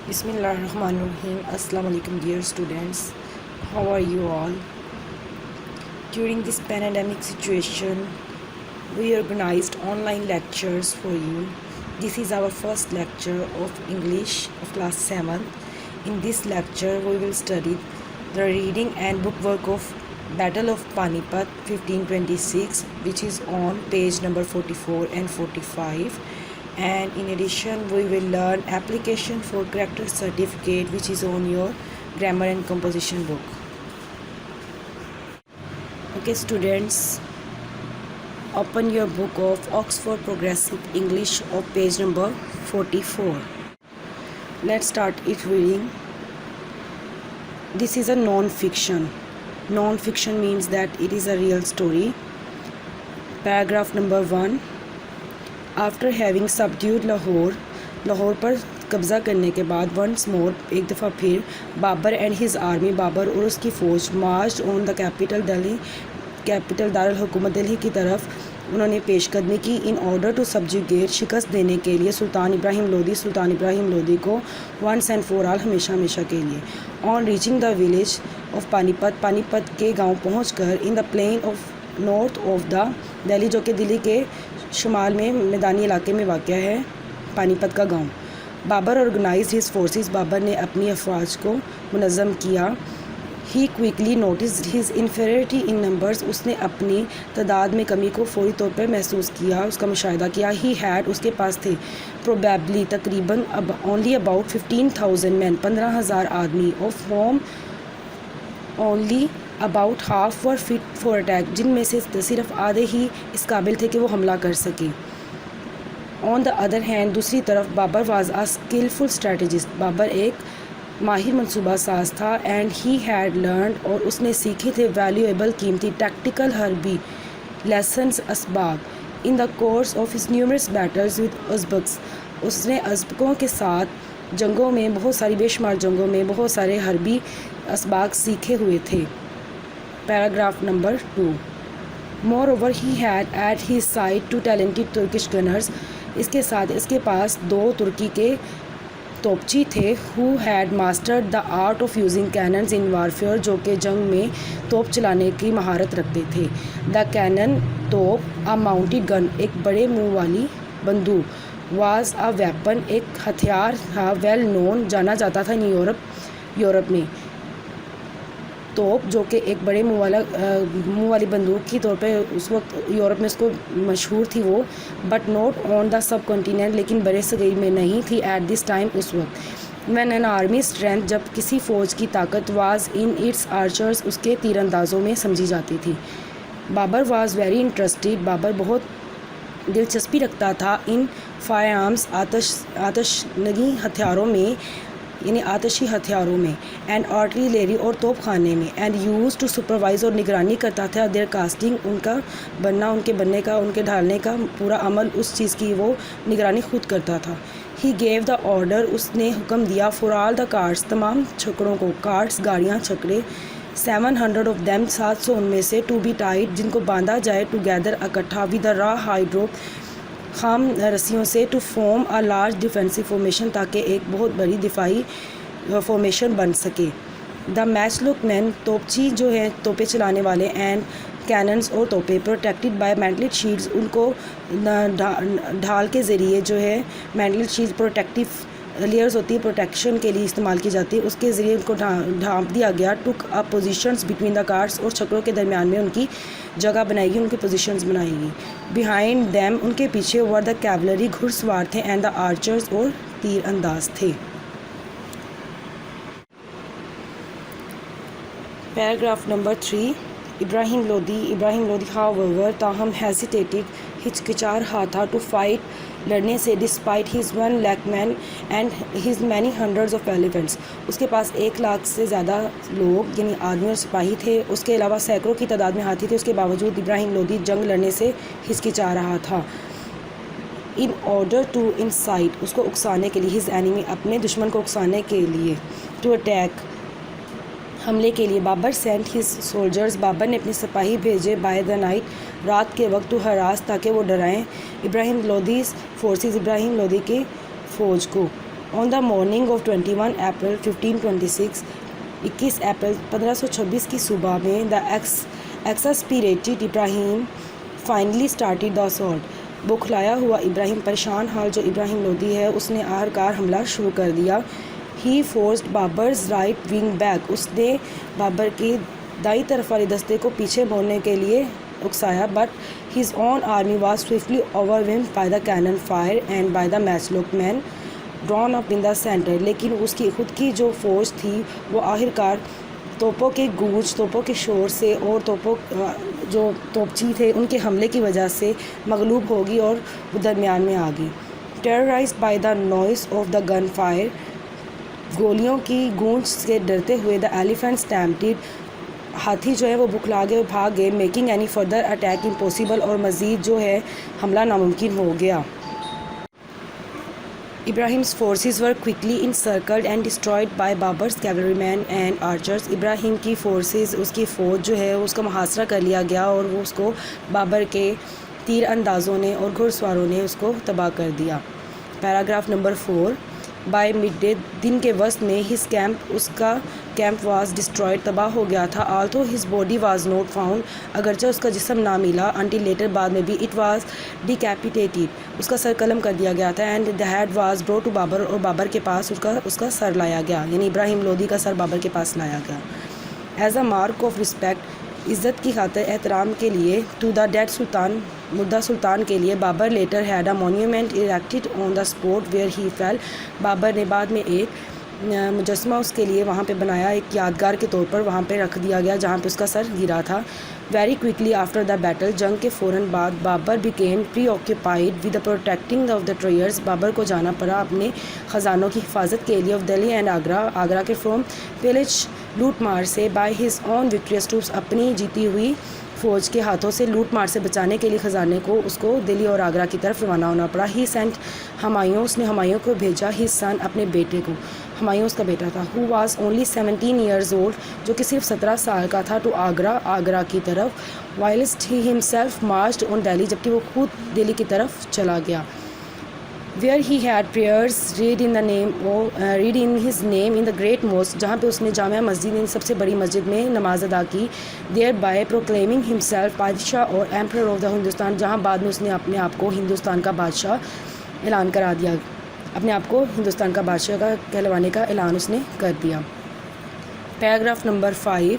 Bismillahirrahmanirrahim. Assalamu alaikum dear students. How are you all? During this pandemic situation, we organized online lectures for you. This is our first lecture of English of class 7. In this lecture, we will study the reading and bookwork of Battle of Panipat 1526, which is on page number 44 and 45. And in addition, we will learn application for character certificate, which is on your grammar and composition book. Okay students, open your book of Oxford Progressive English of page number 44. Let's start it reading. This is a non-fiction. Non-fiction means that it is a real story. Paragraph number 1. After having subdued Lahore पर कब्ज़ा करने के बाद once more एक दफ़ा फिर Babur and his army, Babur और उसकी फ़ौज मार्च ऑन द कैपिटल दारुल हुकूमत दिल्ली की तरफ उन्होंने पेशकदमी की इन ऑर्डर टू सब्जुगेट, शिकस्त देने के लिए सुल्तान इब्राहिम लोदी को वंस एंड फॉर ऑल, हमेशा हमेशा के लिए. On reaching the village of Panipat के गांव पहुंचकर in the plain of north of the Delhi, जो कि दिल्ली के शुमाल में मैदानी इलाके में वाक़ है पानीपत का गांव. Babur organised his forces, Babur ने अपनी अफवाज को मुनज़्ज़म किया. He quickly noticed his inferiority in numbers, उसने अपनी तादाद में कमी को फौरी तौर पर महसूस किया, उसका मुशाहिदा किया. ही हैड, उसके पास थे प्रोबेबली तकरीबन ओनली अबाउट 15,000 मैन, 15,000 आदमी, of home only about half were fit for attack, जिनमें से सिर्फ आधे ही इस काबिल थे कि वो हमला कर सके. ऑन द अदर हैंड, दूसरी तरफ Babur was a skilful strategist, Babur एक माहिर मनसूबा साज था. एंड ही हैड लर्न, और उसने सीखे थे वैल्यूएबल, कीमती, टैक्टिकल हर्बी लेसन्स, असबाब, in the course of his numerous battles with Uzbeks, उसने अज़बकों के साथ जंगों में, बहुत सारी बेशुमार जंगों में बहुत सारे हर्बी असबाक सीखे हुए थे. Paragraph number 2. Moreover he had at his side 2 talented Turkish gunners, इसके साथ इसके पास 2 तुर्की के तोपची थे. Who had mastered the art of using cannons in warfare, जो कि जंग में तोप चलाने की महारत रखते थे. द कैनन, तोप, अ माउंटेड गन, एक बड़े मुंह वाली बंदूक, वाज अ वेपन, एक हथियार था, वेल नोन, जाना जाता था इन यूरोप में. तोप, जो कि एक बड़े मुंह वाली बंदूक की तौर पे उस वक्त यूरोप में उसको मशहूर थी वो, but not on the sub continent, लेकिन बड़े सगीर में नहीं थी एट दिस टाइम, उस वक्त. व्हेन एन आर्मी स्ट्रेंथ, जब किसी फ़ौज की ताकत, वाज इन इट्स आर्चर्स, उसके तीरंदाजों में समझी जाती थी. Babur was very interested, Babur बहुत दिलचस्पी रखता था इन फायर आर्म्स, आतशनगी हथियारों में, यानी आतशी हथियारों में, एंड आर्टिलरी, और तोप खाने में. एंड यूज़ टू सुपरवाइज, और निगरानी करता था देयर कास्टिंग, उनका बनना, उनके बनने का, उनके ढालने का पूरा अमल, उस चीज़ की वो निगरानी खुद करता था. ही गेव द ऑर्डर, उसने हुक्म दिया, फॉर ऑल द कार्ट्स, तमाम छकड़ों को, कार्ट्स गाड़ियाँ, छकड़े, 700 ऑफ देम, 700 उनमें से, टू बी टाइड, जिनको बांधा जाए, टुगेदर, इकट्ठा, विद द रा हाइड्रो, खाम रस्सियों से, to form a large defensive formation, ताकि एक बहुत बड़ी दिफाई फॉर्मेशन बन सके. द मैचलुक मैन, तोपची जो है तोपे चलाने वाले, एंड कैनन्स, और तोपे, प्रोटेक्टेड बाय मैंटलेट शील्ड्स, उनको ढाल के ज़रिए जो है मैंटलेट शील्ड, प्रोटेक्टिव लेयर्स होती है, प्रोटेक्शन के लिए इस्तेमाल की जाती है, उसके ज़रिए उनको ढांप दिया गया. Took up positions between the cards, और छकड़ों के दरमियान में उनकी जगह बनाएगी, उनकी पोजीशंस बनाएगी. बिहाइंड दैम, उनके पीछे, वर द कैवलरी, घुड़सवार थे, एंड द आर्चर्स, और तीर अंदाज थे. Paragraph number 3. Ibrahim Lodi however, ताहम, हेजिटेटेड, हिचकिचा रहा था, टू फाइट, लड़ने से, despite his 1 lakh man and his many hundreds of elephants, उसके पास 1 लाख से ज़्यादा लोग, यानी आदमी और सिपाही थे, उसके अलावा सैकड़ों की तादाद में हाथी थे. उसके बावजूद इब्राहिम लोदी जंग लड़ने से हिचकिचा रहा था. इन ऑर्डर टू इंसाइट, उसको उकसाने के लिए, हिज एनिमी, अपने दुश्मन को उकसाने के लिए, टू अटैक, हमले के लिए. Babur sent his soldiers, Babur ने अपने सिपाही भेजे, बाय द नाइट, रात के वक्त, टू हरास, ताकि वो डराएं इब्राहिम लोदीज़ फोर्सेस, इब्राहिम लोदी के फ़ौज को. On the morning of 21 April 1526, 21 April 1526 کی صبح میں the exasperated Ibrahim finally started the assault. بکھلایا ہوا ابراہیم، پریشان حال جو ابراہیم لودھی ہے، اس نے آخرکار حملہ شروع کر دیا. He forced Babar's right wing back. اس نے بابر کی دائیں طرف والے دستے کو پیچھے موڑنے کے لیے اکسایا. But his own army was swiftly overwhelmed by the cannon fire and by the matchlock men drawn up in the center. لیکن اس کی خود کی جو فوج تھی وہ آخرکار توپوں کے گونج، توپوں کے شور سے اور جو توپچی تھے ان کے حملے کی وجہ سے مغلوب ہوگی اور وہ درمیان میں آ گئی. Terrorized by the noise of the gunfire, گولیوں کی گونج سے ڈرتے ہوئے the elephant stampeded. ہاتھی جو ہے وہ بکھلا گئے، بھاگ گئے. Making any further attack impossible. اور مزید جو ہے حملہ ناممکن ہو گیا. Ibrahim's forces were quickly encircled and destroyed by Babar's cavalrymen and archers. ابراہیم کی فورسز، اس کی فوج جو ہے اس کا محاصرہ کر لیا گیا اور وہ اس کو بابر کے تیر اندازوں نے اور گھڑ سواروں نے اس کو تباہ کر دیا. Paragraph number 4. By midday, دن کے وسط میں his camp، اس کا کیمپ was destroyed، تباہ ہو گیا تھا. although his body was not found، اگرچہ اس کا جسم نہ ملا. until later، بعد میں بھی it was decapitated، اس کا سر قلم کر دیا گیا تھا. and the head was brought to Babar, اور بابر کے پاس اس کا سر لایا گیا، یعنی ابراہیم لودھی کا سر بابر کے پاس لایا گیا. as a mark of respect، عزت کی خاطر، احترام کے لیے. to the dead سلطان، مردہ سلطان کے لیے. Babar later had a monument erected on the spot where he fell، Babar نے بعد میں ایک مجسمہ اس کے لیے وہاں پہ بنایا، ایک یادگار کے طور پر وہاں پہ رکھ دیا گیا جہاں پہ اس کا سر گرا تھا. Very quickly after the battle, جنگ کے فوراً بعد Babur became preoccupied with the protecting of the treasures, Babur کو جانا پڑا اپنے خزانوں کی حفاظت کے لیے. آف دہلی اینڈ آگرہ کے فروم پیلج، لوٹ مار سے. بائی ہز اون وکٹریس ٹروپس، اپنی جیتی ہوئی فوج کے ہاتھوں سے لوٹ مار سے بچانے کے لیے خزانے کو اس کو دلی اور آگرہ کی طرف روانہ ہونا پڑا. ہی سینٹ ہمایوں، اس نے ہمایوں کو بھیجا. ہز سن، اپنے بیٹے کو. ہمایوں اس کا بیٹا تھا. Who was only 17 years old, جو کہ صرف 17 سال کا تھا. ٹو آگرہ کی طرف. Whilst he himself marched on Delhi, جبکہ وہ خود دہلی کی طرف چلا گیا. Where he had prayers read in his name in the great mosque, جہاں پہ اس نے جامع مسجد، سب سے بڑی مسجد میں نماز ادا کی. دیئر بائی پروکلیمنگ ہمسیلف بادشاہ اور ایمپرر آف دا ہندوستان، جہاں بعد میں اس نے اپنے آپ کو ہندوستان کا بادشاہ اعلان کرا دیا، اپنے آپ کو ہندوستان کا بادشاہ کا کہلوانے کا اعلان اس نے کر دیا. Paragraph number 5.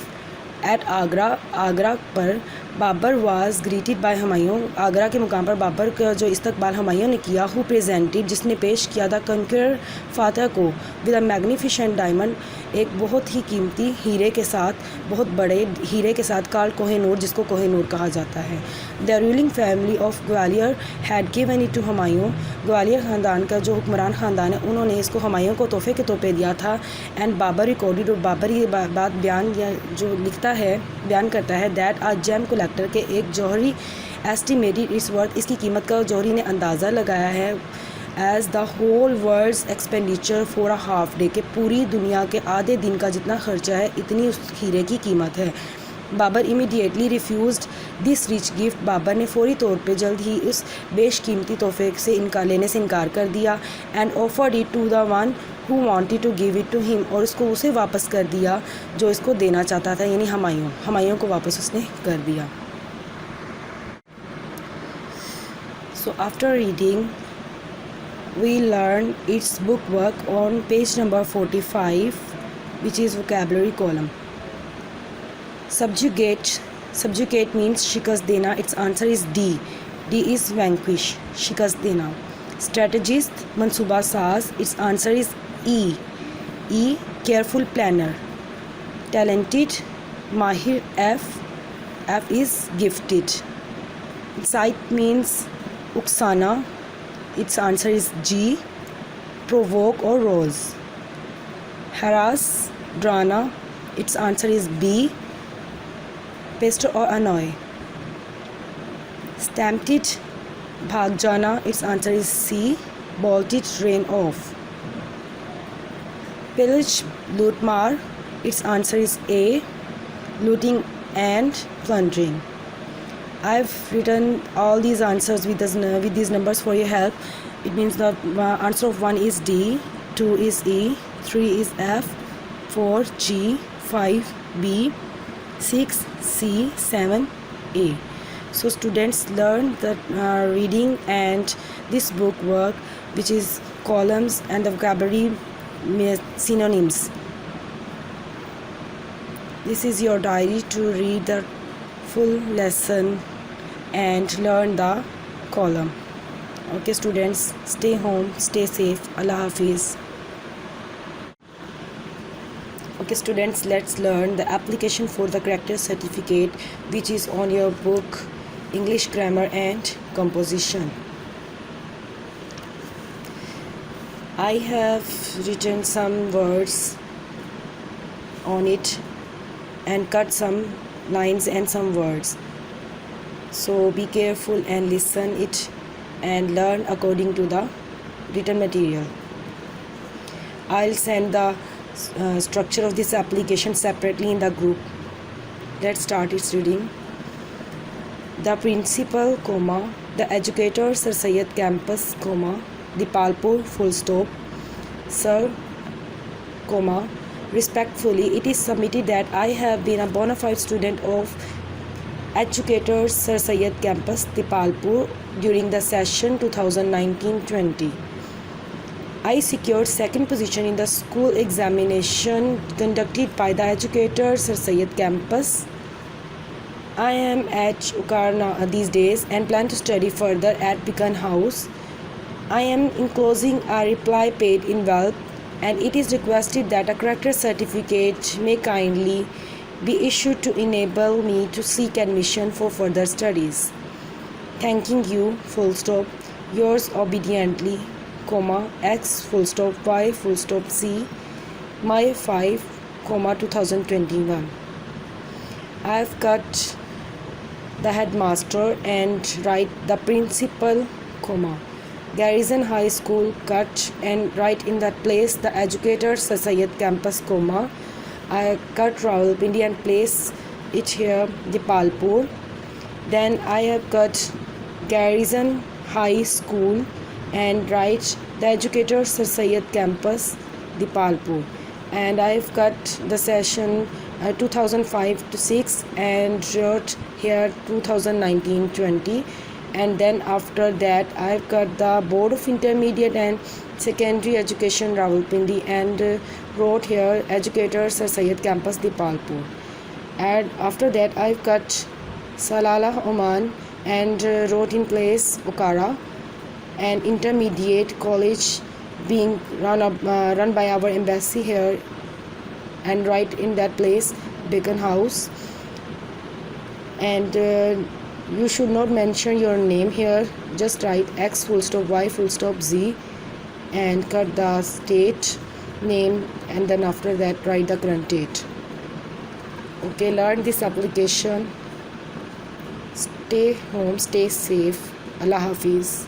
ایٹ آگرہ پر Babur was greeted by Humayun, Agra کے مقام پر بابر کا جو استقبال ہمایوں نے کیا. ہو پریزنٹڈ، جس نے پیش کیا دا کنکرر، فاتح کو، ود اے میگنیفیشنٹ ڈائمنڈ، ایک بہت ہی قیمتی ہیرے کے ساتھ، بہت بڑے ہیرے کے ساتھ. کال کوہ نور، جس کو کوہ نور کہا جاتا ہے. The ruling family of Gwalior had given it to Humayun, Gwalior خاندان کا جو حکمران خاندان ہے انہوں نے اس کو ہمایوں کو تحفے کے طور پہ دیا تھا. اینڈ بابر ریکارڈڈ، اور بابر یہ بات بیان کرتا ہے دیٹ آ جیم کلیکٹر کے ایک جوہری ایسٹیمیٹڈ اٹس ورتھ، اس کی قیمت کا جوہری نے اندازہ لگایا ہے. As the whole world's expenditure for a half day, کہ پوری دنیا کے آدھے دن کا جتنا خرچہ ہے اتنی اس ہیرے کی قیمت ہے. بابر امیڈیٹلی ریفیوزڈ دس ریچ گفٹ، بابر نے فوری طور پہ جلد ہی اس بیش قیمتی تحفے سے لینے سے انکار کر دیا. And offered it to the one who wanted to give it to him، اور اس کو اسے واپس کر دیا جو اس کو دینا چاہتا تھا، یعنی ہمایوں کو واپس اس نے کر دیا. So after reading we learn its book work on page number 45, which is vocabulary column. Subjugate means شکست دینا. Its answer is D. D is vanquish، شکست دینا. Strategist منصوبہ ساز. Its answer is E. Careful planner. Talented ماہر. F is gifted. Excite means اکسانا. Its answer is G. Provoke or rouse. Harass ڈرانا. Its answer is B. Pester or annoy. Stampede بھاگ جانا. Its answer is C. Bolted rain off. Pillage لوٹ مار. Its answer is A. Looting and plundering. I've written all these answers with these numbers for your help. It means the answer of 1 is D, 2 is E, 3 is F, 4 G, 5 B, 6 C, 7 A. So students learn the reading and this book work, which is columns and the vocabulary synonyms. This is your diary to read the full lesson and learn the column. Okay students, stay home, stay safe. Allah Hafiz. Okay students, let's learn the application for the character certificate, which is on your book English Grammar and Composition. I have written some words on it and cut some lines and some words. So be careful and listen it and learn according to the written material. I'll send the structure of this application separately in the group. Let's start its reading. The principal, comma, the educator, Sir Syed Campus, comma, Dipalpur, full stop, Sir, comma, respectfully, it is submitted that I have been a bona fide student of Educator Sir Syed Campus, Dipalpur during the session 2019-20. I secured second position in the school examination conducted by the Educator Sir Syed Campus. I am at Ukarna these days and plan to study further at Beacon House. I am enclosing a reply paid in envelope, and it is requested that a character certificate may kindly be issued to enable me to seek admission for further studies. Thanking you, full stop, yours obediently, comma, X, full stop, Y, full stop, C, my 5, comma, 2021. I have cut the headmaster and write the principal, comma, Garrison High School, cut and write in that place the Educator Sir Syed Campus, comma, I cut Rawalpindi and place it here Dipalpur. Then I have cut Garrison High School and write the Educator Sir Syed Campus, Dipalpur. And I have cut the session 2005 to 6 and wrote here 2019-20. And then after that I have cut the Board of Intermediate and Secondary Education, Rawalpindi, and wrote here Educator Sir Syed Campus, Dipalpur. And after that I have cut Salalah, Oman, and wrote in place Okara, and Intermediate College being run by our embassy here, and write in that place Beacon House. And you should not mention your name here, just write X, full stop, Y, full stop, Z, and cut the state name, and then after that write the current date. Okay, learn this application. Stay home, stay safe. Allah Hafiz.